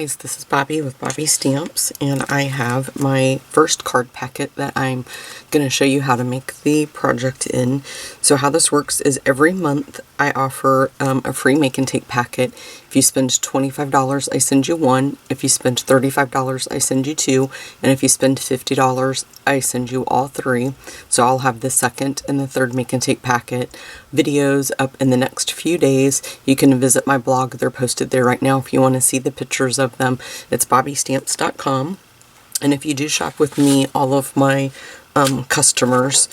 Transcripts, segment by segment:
guys, this is Bobby with Bobby Stamps, and I have my first card packet that I'm going to show you how to make the project in. So how this works is every month I offer a free make and take packet. If you spend $25, I send you one. If you spend $35, I send you two. And if you spend $50, I send you all three. So I'll have the second and the third make and take packet videos up in the next few days. You can visit my blog. They're posted there right now if you want to see the pictures of them. It's bobbystamps.com. And if you do shop with me, all of my customers,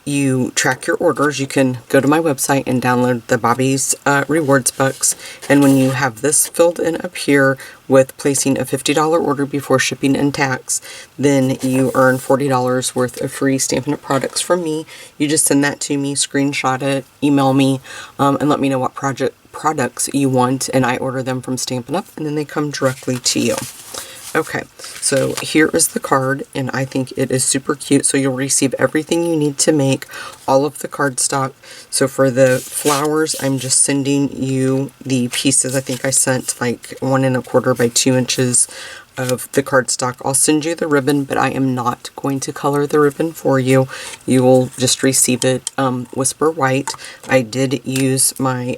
you track your orders. You can go to my website and download the Bobby's Rewards Bucks. And when you have this filled in up here with placing a $50 order before shipping and tax, then you earn $40 worth of free Stampin' products from me. You just send that to me, screenshot it, email me, and let me know what products you want, and I order them from Stampin' Up, and then they come directly to you. Okay, so here is the card, and I think it is super cute. So you'll receive everything you need to make, all of the cardstock. So for the flowers, I'm just sending you the pieces. I think I sent like 1 1/4 by 2 inches of the cardstock. I'll send you the ribbon, but I am not going to color the ribbon for you. You will just receive it Whisper White. I did use my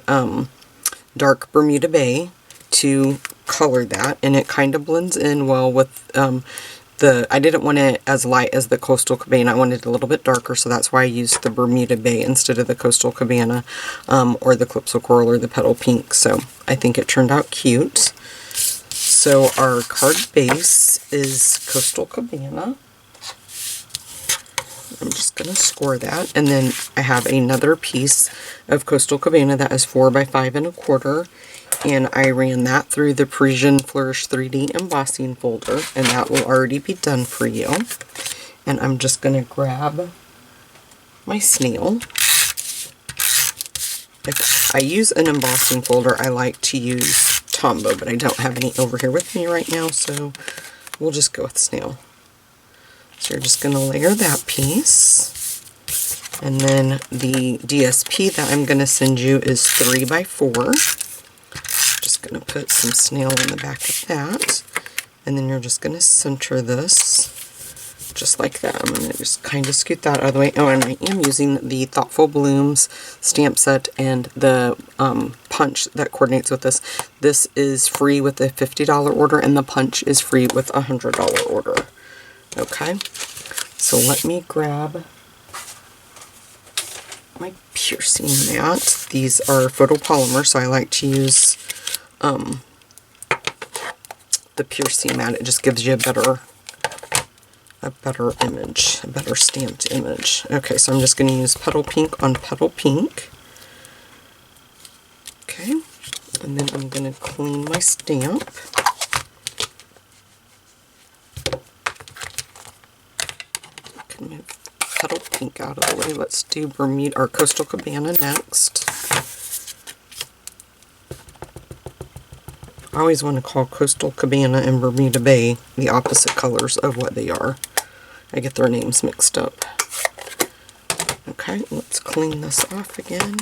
dark Bermuda Bay to color that, and it kind of blends in well with I didn't want it as light as the Coastal Cabana. I wanted it a little bit darker, so that's why I used the Bermuda Bay instead of the Coastal Cabana or the Calypso Coral or the Petal Pink. So I think it turned out cute. So our card base is Coastal Cabana. I'm just going to score that, and then I have another piece of Coastal Cabana that is 4 by 5 1/4, and I ran that through the Parisian Flourish 3D embossing folder, and that will already be done for you. And I'm just going to grab my snail. If I use an embossing folder, I like to use Tombow, but I don't have any over here with me right now, so we'll just go with snail. So you're just going to layer that piece, and then the DSP that I'm going to send you is 3 by 4. Just going to put some snail in the back of that, and then you're just going to center this just like that. I'm going to just kind of scoot that out of the way. Oh, and I am using the Thoughtful Blooms stamp set and the punch that coordinates with this. This is free with a $50 order, and the punch is free with a $100 order. Okay, so let me grab my piercing mat. These are photopolymer, so I like to use the piercing mat. It just gives you a better image, a better stamped image. Okay, so I'm just going to use Petal Pink on Petal Pink. Okay, and then I'm going to clean my stamp. Move Petal Pink out of the way. Let's do Bermuda or Coastal Cabana next. I always want to call Coastal Cabana and Bermuda Bay the opposite colors of what they are. I get their names mixed up. Okay, let's clean this off again.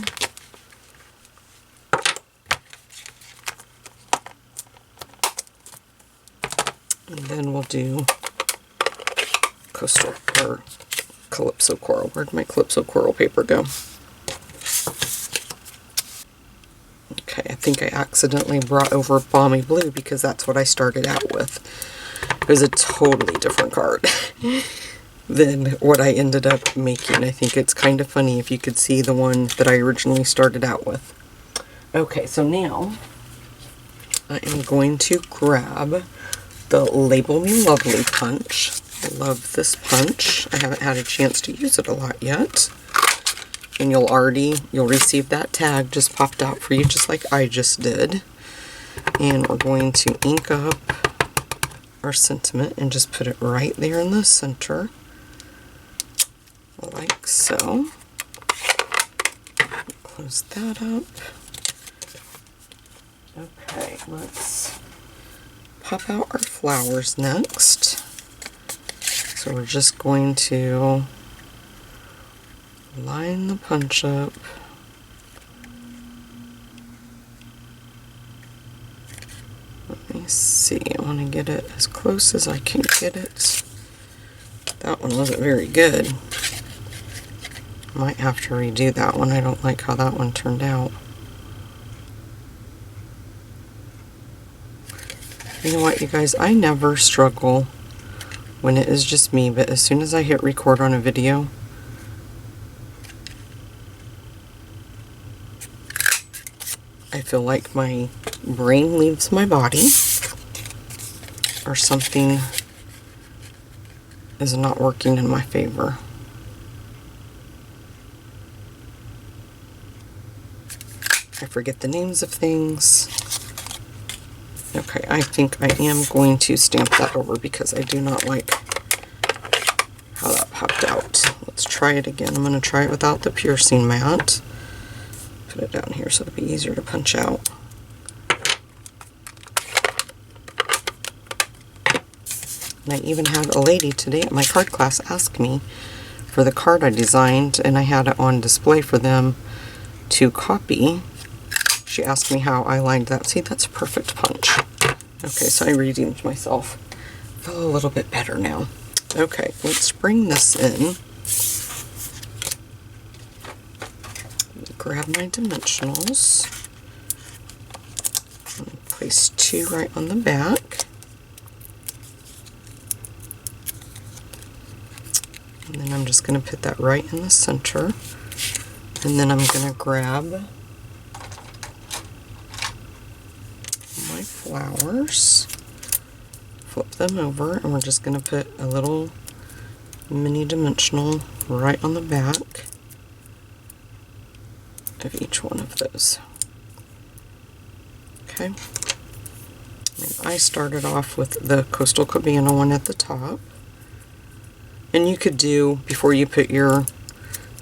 And then we'll do Coastal or Calypso Coral. Where'd my Calypso Coral paper go? Okay, I think I accidentally brought over Balmy Blue because that's what I started out with. It was a totally different card than what I ended up making. I think it's kind of funny if you could see the one that I originally started out with. Okay, so now I am going to grab the Label Me Lovely punch. I love this punch. I haven't had a chance to use it a lot yet. And you'll receive that tag just popped out for you, just like I just did. And we're going to ink up our sentiment and just put it right there in the center, like so. Close that up. Okay, let's pop out our flowers next. So we're just going to line the punch up. Let me see. want to get it as close as I can get it. That one wasn't very good. Might have to redo that one. I don't like how that one turned out. You know what, you guys? I never struggle when it is just me, but as soon as I hit record on a video, I feel like my brain leaves my body, or something is not working in my favor. I forget the names of things. Okay, I think I am going to stamp that over because I do not like how that popped out. Let's try it again. I'm going to try it without the piercing mat. Put it down here so it'll be easier to punch out. And I even had a lady today at my card class ask me for the card I designed, and I had it on display for them to copy. She asked me how I lined that. See, that's a perfect punch. Okay, so I redeemed myself. Feel a little bit better now. Okay, let's bring this in. Grab my dimensionals. Place 2 right on the back. And then I'm just going to put that right in the center. And then I'm going to grab my flowers, flip them over, and we're just going to put a little mini dimensional right on the back of each one of those. Okay. And I started off with the Coastal Cabana one at the top. And you could do, before you put your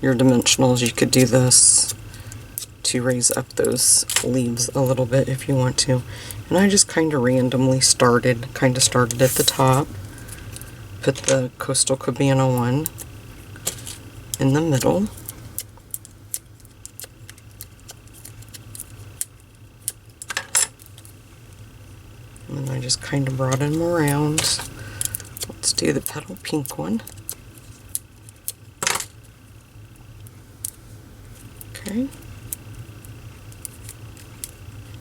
dimensionals, you could do this to raise up those leaves a little bit if you want to. And I just kind of randomly started at the top, put the Coastal Cabana one in the middle, and then I just kind of brought them around. Let's do the petal pink one. Okay.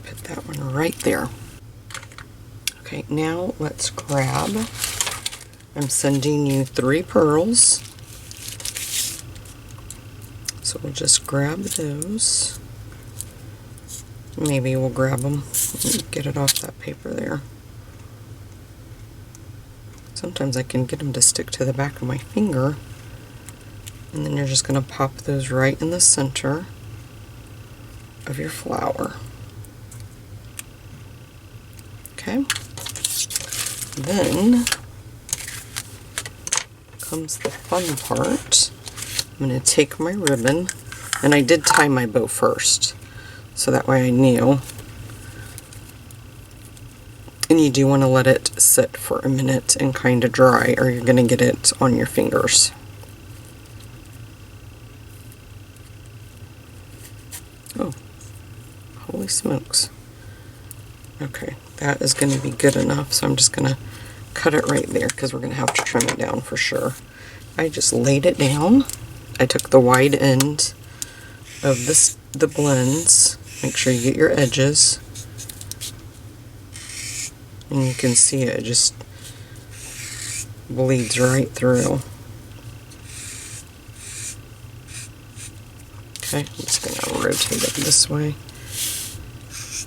Put that one right there. Okay, now let's grab, I'm sending you 3 pearls. So we'll just grab those. Maybe we'll grab them and get it off that paper there. Sometimes I can get them to stick to the back of my finger. And then you're just going to pop those right in the center of your flower. Okay. Then comes the fun part. I'm going to take my ribbon, and I did tie my bow first, so that way I knew. And you do want to let it sit for a minute and kind of dry, or you're going to get it on your fingers. Oh, holy smokes. Okay, that is going to be good enough, so I'm just going to cut it right there because we're going to have to trim it down for sure. I just laid it down. I took the wide end of the blends. Make sure you get your edges. And you can see it just bleeds right through. Okay, I'm just going to rotate it this way.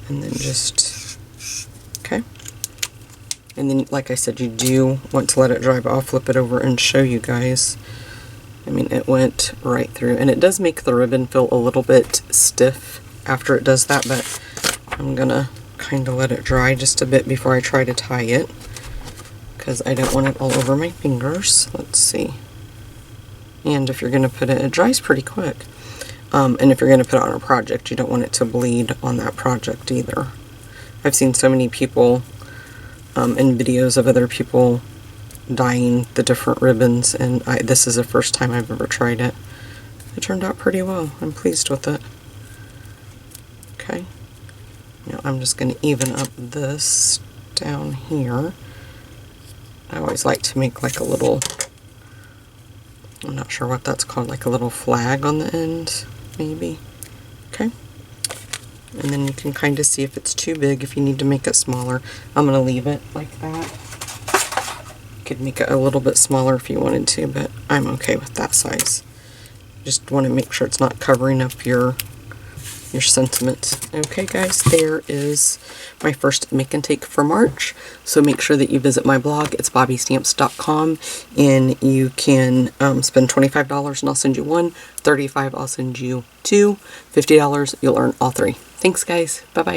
And then just, okay. And then, like I said, you do want to let it dry, but I'll flip it over and show you guys. I mean, it went right through. And it does make the ribbon feel a little bit stiff after it does that, but I'm going to kind of let it dry just a bit before I try to tie it, because I don't want it all over my fingers. Let's see. And if you're going to put it, it dries pretty quick. And if you're going to put it on a project, you don't want it to bleed on that project either. I've seen so many people in videos of other people dyeing the different ribbons, and this is the first time I've ever tried it. It turned out pretty well. I'm pleased with it. Okay. Now I'm just going to even up this down here. I always like to make like a little, I'm not sure what that's called, like a little flag on the end, maybe. Okay. And then you can kind of see if it's too big, if you need to make it smaller. I'm going to leave it like that. You could make it a little bit smaller if you wanted to, but I'm okay with that size. Just want to make sure it's not covering up your sentiment. Okay guys, there is my first make and take for March. So make sure that you visit my blog. It's bobbystamps.com, and you can spend $25 and I'll send you one, $35 I'll send you two, $50 you'll earn all three. Thanks guys, bye bye.